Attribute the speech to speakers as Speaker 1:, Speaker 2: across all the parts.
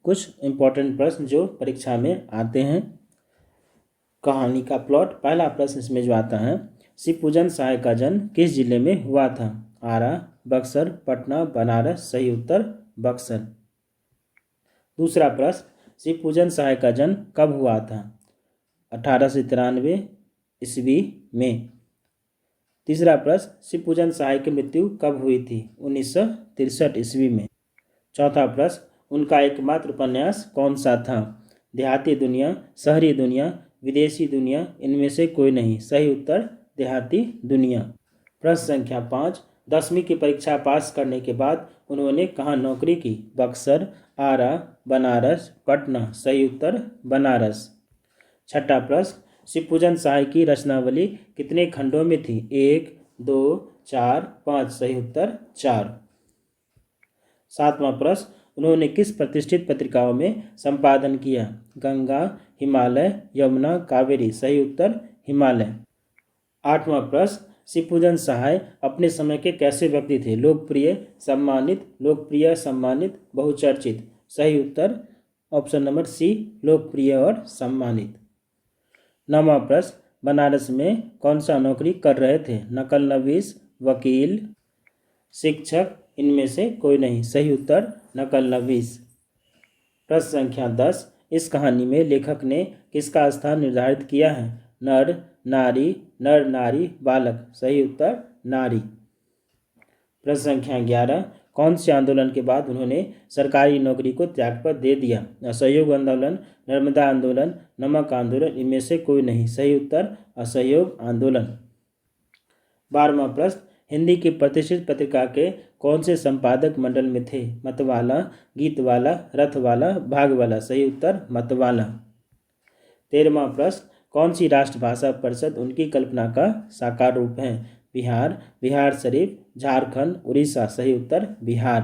Speaker 1: कुछ इंपॉर्टेंट प्रश्न जो परीक्षा में आते हैं। कहानी का प्लॉट, पहला प्रश्न इसमें जो आता है, शिवपूजन सहाय का जन्म किस जिले में हुआ था? आरा, बक्सर, पटना, बनारस। सही उत्तर बक्सर। दूसरा प्रश्न, शिवपूजन सहाय का जन्म कब हुआ था? 1893 ईस्वी में। तीसरा प्रश्न, शिवपूजन सहाय की मृत्यु कब हुई थी? 1963 ईस्वी में। चौथा प्रश्न, उनका एकमात्र उपन्यास कौन सा था? देहाती दुनिया, शहरी दुनिया, विदेशी दुनिया, इनमें से कोई नहीं। सही उत्तर देहाती दुनिया। प्रश्न संख्या 5, 10वीं की परीक्षा पास करने के बाद उन्होंने कहाँ नौकरी की? बक्सर, आरा, बनारस, पटना। सही उत्तर बनारस। छठा प्रश्न, शिवपूजन सहाय की रचनावली कितने खंडों में थी? 1, 2, 4, 5। सही उत्तर 4। सातवां प्रश्न, उन्होंने किस प्रतिष्ठित पत्रिकाओं में संपादन किया? गंगा, हिमालय, यमुना, कावेरी। सही उत्तर हिमालय। आठवां प्रश्न, शिवपूजन सहाय अपने समय के कैसे व्यक्ति थे? लोकप्रिय, सम्मानित, लोकप्रिय, सम्मानित, बहुचर्चित। सही उत्तर ऑप्शन नंबर सी, लोकप्रिय और सम्मानित। नौवां प्रश्न, बनारस में कौन सा नौकरी कर रहे थे? नकल नवीस, वकील, शिक्षक, इनमें से कोई नहीं। सही उत्तर नकल नवीस। प्रश्न संख्या 10, इस कहानी में लेखक ने किसका स्थान निर्धारित किया है? नर, नारी, नर, नारी, बालक। सही उत्तर नारी। प्रश्न संख्या 11, कौन से आंदोलन के बाद उन्होंने सरकारी नौकरी को त्यागपत्र दे दिया? असहयोग आंदोलन, नर्मदा आंदोलन, नमक आंदोलन, इनमें से कोई नहीं। सही उत्तर असहयोग आंदोलन। 12वां प्रश्न, हिंदी की प्रतिष्ठित पत्रिका के कौन से संपादक मंडल में थे? मतवाला, गीतवाला, रथवाला, भागवाला। सही उत्तर मतवाला। 13वां प्रश्न, कौन सी राष्ट्रभाषा परिषद उनकी कल्पना का साकार रूप है? बिहार, बिहार शरीफ, झारखंड, उड़ीसा। सही उत्तर बिहार।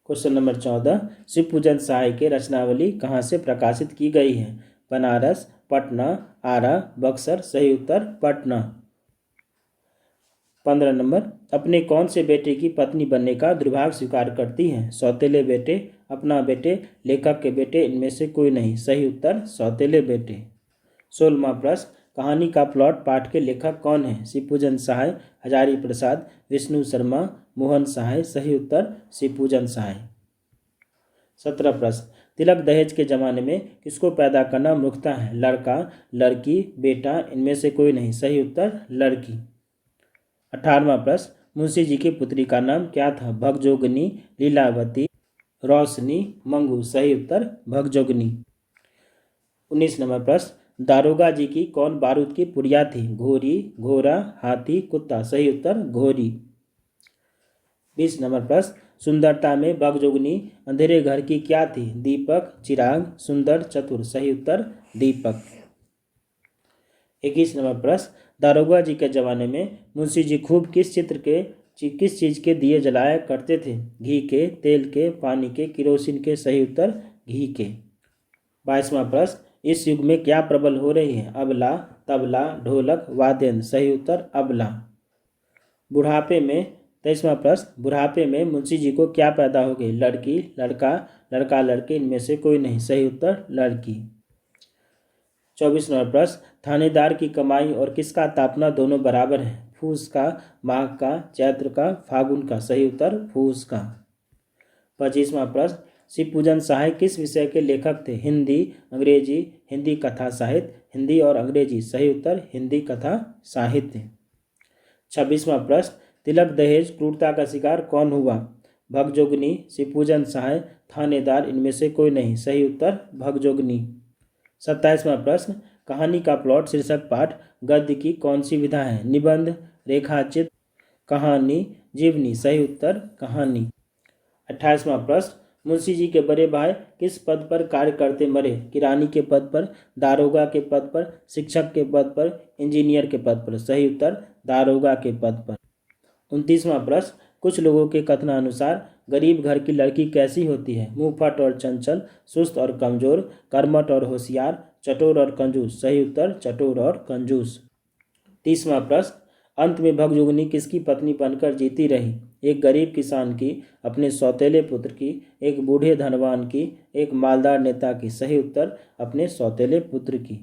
Speaker 1: क्वेश्चन नंबर 14, शिवपूजन सहाय के रचनावली कहाँ से प्रकाशित की गई है? बनारस, पटना, आरा, बक्सर। सही उत्तर पटना। 15 नंबर, अपने कौन से बेटे की पत्नी बनने का दुर्भाग्य स्वीकार करती हैं? सौतेले बेटे, अपना बेटे, लेखक के बेटे, इनमें से कोई नहीं। सही उत्तर सौतेले बेटे। 16वां प्रश्न, कहानी का प्लॉट पाठ के लेखक कौन है? शिवपूजन सहाय, हजारी प्रसाद, विष्णु शर्मा, मोहन सहाय। सही उत्तर शिवपूजन सहाय। 17 प्रश्न, तिलक दहेज के जमाने में किसको पैदा करना मूर्खता है? लड़का, लड़की, बेटा, इनमें से कोई नहीं। सही उत्तर लड़की। 18वां प्रश्न, मुंशी जी की पुत्री का नाम क्या था? भगजोगनी, लीलावती, रोशनी, मंगू। सही उत्तर भगजोगनी। 19 नंबर प्रश्न, दारोगा जी की कौन बारूद की पुड़िया थी? घोड़ी, घोड़ा, हाथी, कुत्ता। सही उत्तर घोड़ी। 20 नंबर प्रश्न, सुंदरता में भगजोगनी अंधेरे घर की क्या थी? दीपक, चिराग, सुंदर, चतुर। सही उत्तर दीपक। 21 नंबर प्रश्न, दारोगा जी के जमाने में मुंशी जी खूब किस चीज के दिए जलाया करते थे? घी के, तेल के, पानी के, किरोसिन के। सही उत्तर घी के। 22वां प्रश्न, इस युग में क्या प्रबल हो रही है? अबला, तबला, ढोलक, वाद्ययंत्र। सही उत्तर अबला। बुढ़ापे में 23वां प्रश्न, बुढ़ापे में मुंशी जी को क्या पैदा हो गई? लड़की, लड़का, लड़का, लड़के, इनमें से कोई नहीं। सही उत्तर लड़की। 24 नंबर प्रश्न, थानेदार की कमाई और किसका तापना दोनों बराबर है? फूस का, माघ का, चैत्र का, फागुन का। सही उत्तर फूस का। 25वां प्रश्न, शिवपूजन सहाय किस विषय के लेखक थे? हिंदी, अंग्रेजी, हिंदी कथा साहित्य, हिंदी और अंग्रेजी। सही उत्तर हिंदी कथा साहित्य। 26वां प्रश्न, तिलक दहेज क्रूरता का शिकार कौन हुआ? भगजोगनी, शिवपूजन सहाय, थानेदार, इनमें से कोई नहीं। सही उत्तर भगजोगनी। 27वां प्रश्न, कहानी का प्लॉट शीर्षक पाठ गद्य की कौन सी विधा है? निबंध, रेखाचित्र, कहानी, जीवनी। सही उत्तर कहानी। 28वां प्रश्न, मुंशी जी के बड़े भाई किस पद पर कार्य करते मरे? किरानी के पद पर, दारोगा के पद पर, शिक्षक के पद पर, इंजीनियर के पद पर। सही उत्तर दारोगा के पद पर। 29वां प्रश्न, कुछ लोगों के कथनानुसार गरीब घर की लड़की कैसी होती है? मुंहफट और चंचल, सुस्त और कमजोर, कर्मठ और होशियार, चटोर और कंजूस। सही उत्तर चटोर और कंजूस। 30वां प्रश्न, अंत में भगजोगनी किसकी पत्नी बनकर जीती रही? एक गरीब किसान की, अपने सौतेले पुत्र की, एक बूढ़े धनवान की, एक मालदार नेता की। सही उत्तर अपने सौतेले पुत्र की।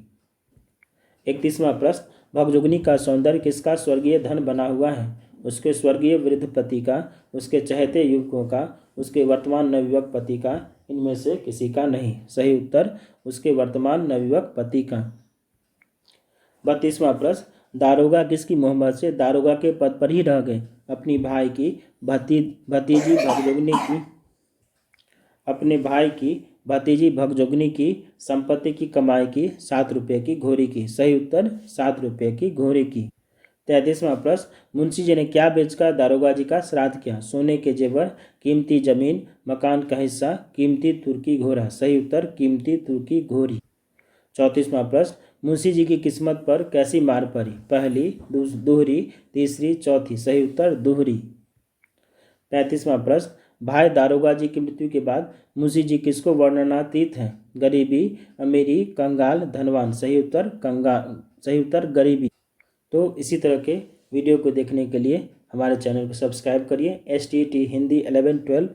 Speaker 1: 31वां प्रश्न, भगजुगनी का सौंदर्य किसका स्वर्गीय धन बना हुआ है? उसके स्वर्गीय वृद्ध पति का, उसके चहेते युवकों का, उसके वर्तमान नवयुवक पति का, इनमें से किसी का नहीं। सही उत्तर उसके वर्तमान नवयुवक पति का। 32वां प्रश्न, दारोगा किसकी मोहब्बत से दारोगा के पद पर ही रह गए? अपनी भाई की भतीजी भगजुगनी की, अपने भाई की भतीजी भगजुगनी की, संपत्ति की कमाई की, 7 रुपये की घोड़ी की। सही उत्तर 7 रुपये की घोड़ी की। 33वां प्रश्न, मुंशी जी ने क्या बेचकर दारोगा जी का श्राद्ध किया? सोने के जेवर, कीमती जमीन, मकान का हिस्सा, कीमती तुर्की घोड़ा। सही उत्तर कीमती तुर्की घोड़ी। 34वां प्रश्न, मुंशी जी की किस्मत पर कैसी मार पड़ी? पहली, दोहरी, तीसरी, चौथी। सही उत्तर दोहरी। 35वां प्रश्न, भाई दारोगा जी की मृत्यु के बाद मुंशी जी किसको वर्णनातीत हैं? गरीबी, अमीरी, कंगाल, धनवान। सही उत्तर कंगाल, सही उत्तर गरीबी। तो इसी तरह के वीडियो को देखने के लिए हमारे चैनल को सब्सक्राइब करिए। STT हिंदी 11-12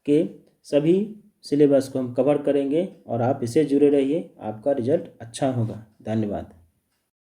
Speaker 1: के सभी सिलेबस को हम कवर करेंगे और आप इससे जुड़े रहिए, आपका रिजल्ट अच्छा होगा। धन्यवाद।